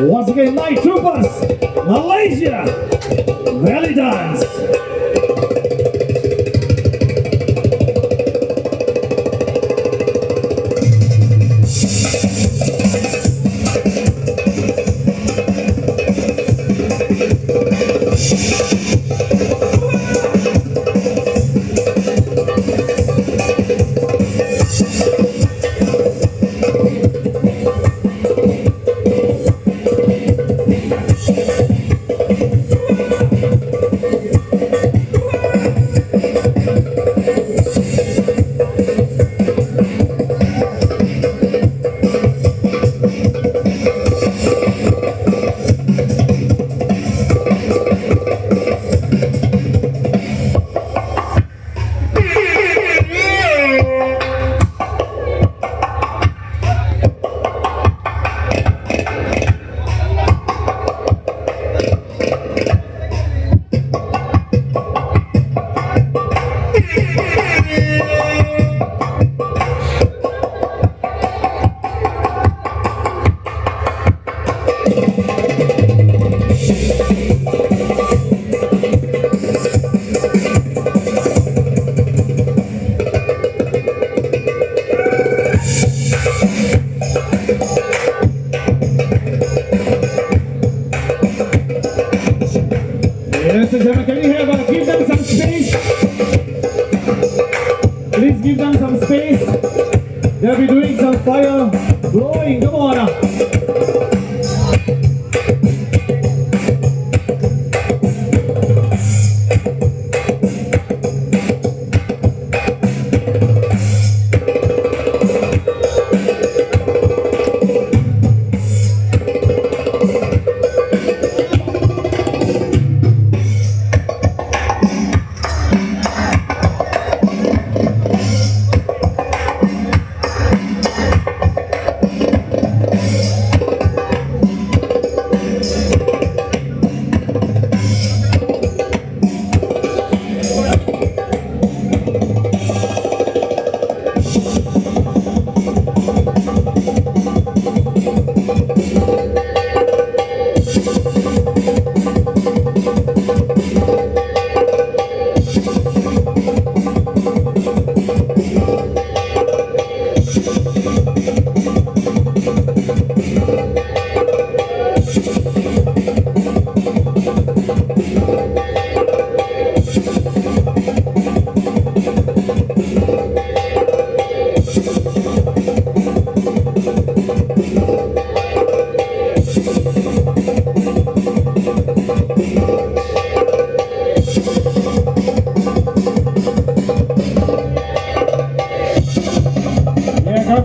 Once again, Night Troopers Malaysia, belly dance. Ladies and gentlemen, can you hear about? Give them some space. Please give them some space. They'll be doing some fire blowing. Come on now.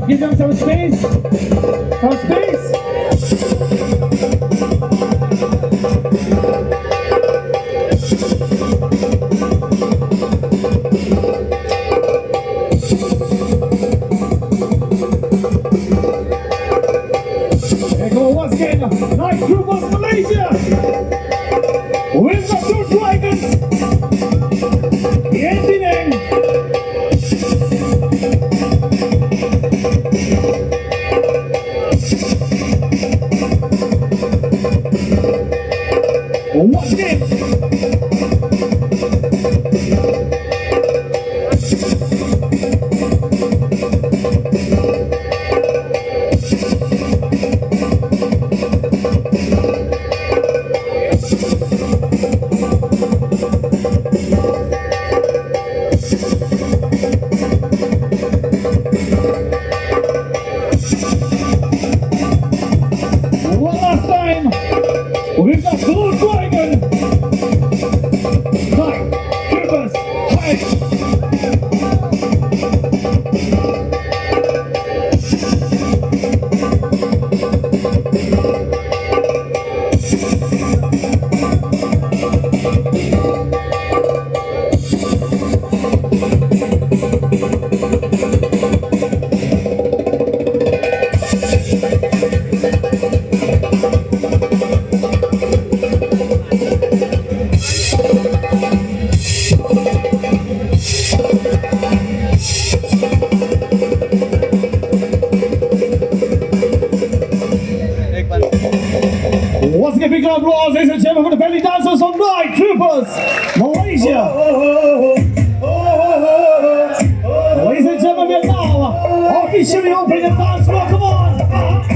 Give them some space. Some space. There go once again, Night Troopers Malaysia. With the two dragons. In Penang. Once again. One last time. We've got Blue Dragon. Night Troopers. Hey. Once again, big round of applause, ladies and gentlemen, for the belly dancers from Night Troopers Malaysia. Ladies and gentlemen, we are now officially opening the dance floor. Come on.